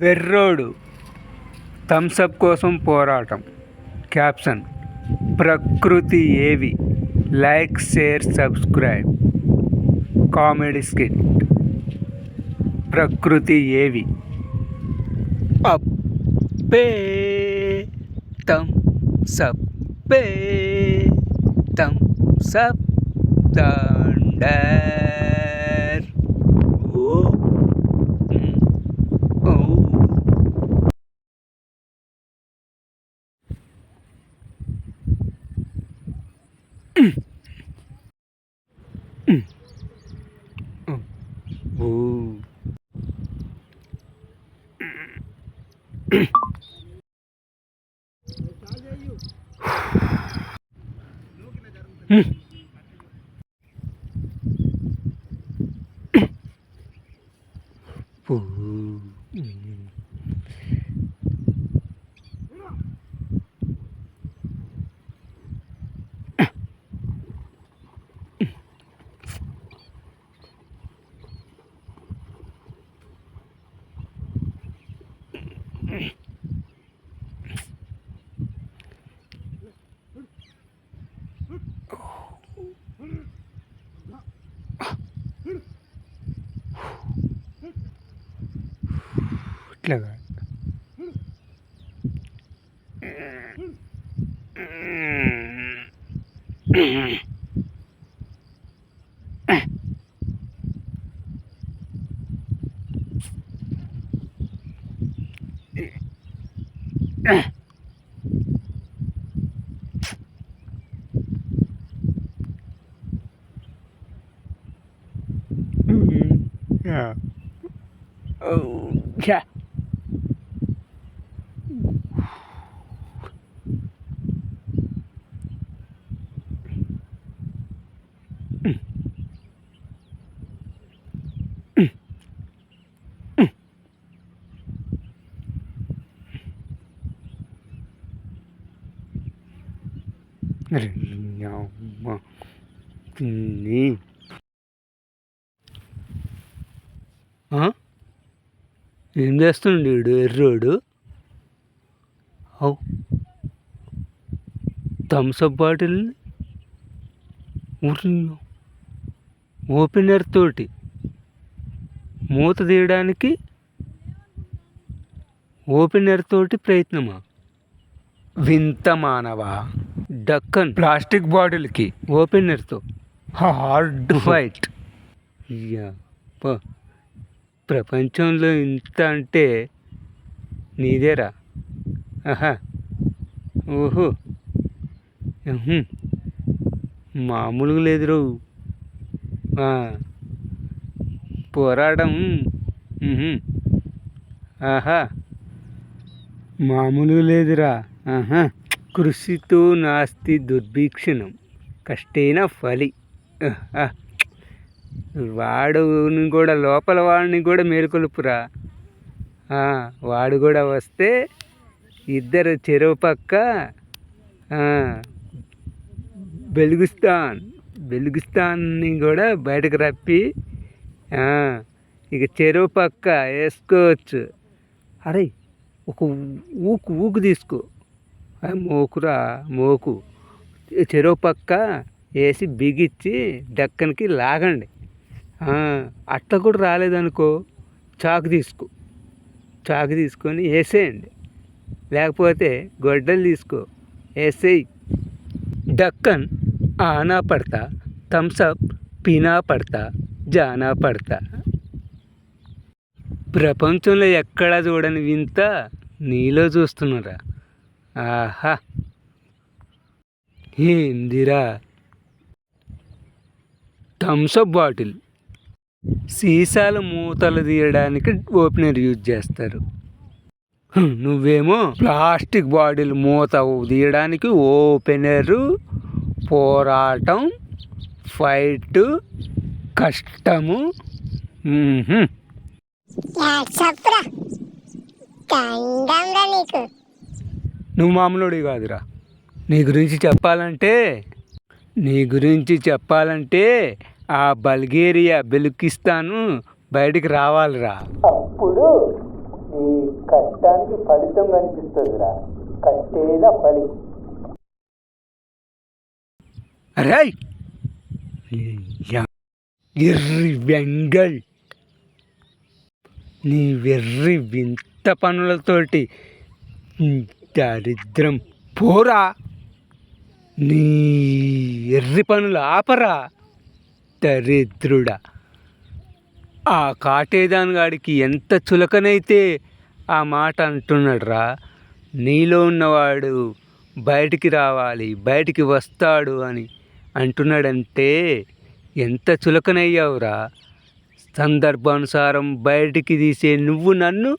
వెర్రోడు Thums Up కోసం పోరాటం. Caption: ప్రకృతి ఏవి. Like, share, subscribe. Comedy skit. ప్రకృతి ఏవి. అప్పే థమ్సప్పే థమ్సప్ థండర్. ఓ ఓ ఓ ఓ ఇట్లాగా yeah. Oh, yeah. ఏం చేస్తుండే వీడు ఎర్రోడు? థమ్సప్ బాటిల్ ఓపెనర్ తోటి మూత తీయడానికి ఓపెనర్ తోటి ప్రయత్నమా? వింత మానవా. డక్కన్ ప్లాస్టిక్ బాటిల్కి ఓపెనర్తో హార్డ్ ఫైట్. ప్రపంచంలో ఇంత అంటే నీదేరా. ఆహా, ఓహో, మామూలుగా లేదురో పోరాటం. ఆహా, మామూలుగా లేదురా. ఆహా, కృషితో నాస్తి దుర్భిక్షణం, కష్టేన ఫలి. వాడుని కూడా లోపల వాడిని కూడా మేలుకొలుపురా. వాడు కూడా వస్తే ఇద్దరు చెరువు పక్క బెలుగుస్తాన్ని కూడా బయటకు రప్పి ఇక చెరువు పక్క వేసుకోవచ్చు. అరే, ఒక ఊకు తీసుకో. మోకురా, మోకు చెరువు పక్క వేసి బిగించి డక్కనికి లాగండి. అట్లా కూడా రాలేదనుకో, చాకు తీసుకొని వేసేయండి. లేకపోతే గొడ్డలు తీసుకో, వేసేయి. డక్కన్ ఆనా పడతా, థమ్సప్ పీనా పడతా, జానా పడతా. ప్రపంచంలో ఎక్కడా చూడని వింత నీలో చూస్తున్నారా. ఆహా, ఏందిరా. థమ్సప్ బాటిల్ సీసాల మూతలు తీయడానికి ఓపెనర్ యూజ్ చేస్తారు. నువ్వేమో ప్లాస్టిక్ బాటిల్ మూత తీయడానికి ఓపెనరు. పోరాటం, ఫైట్, కష్టము. నువ్వు మామూలుడి కాదురా. నీ గురించి చెప్పాలంటే ఆ బల్గేరియా బెలుకిస్తాను బయటికి రావాలిరా. అప్పుడు నీ కష్టానికి ఫలితం కనిపిస్తుందిరా. కష్టేన ఫలి. అరే ఎర్రి వెంగల్, నీ వెర్రి వింత పనులతోటి దరిద్రం పోరా. నీ ఎర్రి పనులు ఆపరా దరిద్రుడా. ఆ కాటేదాన్ గాడికి ఎంత చులకనైతే ఆ మాట అంటున్నాడు రా. నీలో ఉన్నవాడు బయటికి రావాలి, బయటికి వస్తాడు అని అంటున్నాడంటే ఎంత చులకనయ్యావురా. సందర్భానుసారం బయటికి తీసే నువ్వు నన్ను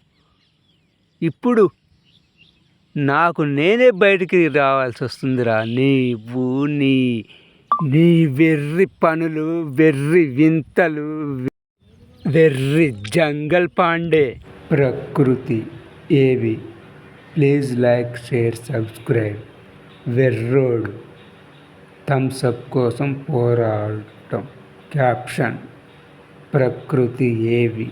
ఇప్పుడు నాకు నేనే బయటికి రావాల్సి వస్తుందిరా. నీవు నీ నీ వెర్రి పనులు, వెర్రి వింతలు, వెర్రి జంగల్ పాండే. ప్రకృతి ఏవి. Please like, share, subscribe. వెర్రోడు థమ్సప్ కోసం పోరాటం. క్యాప్షన్ ప్రకృతి ఏవి.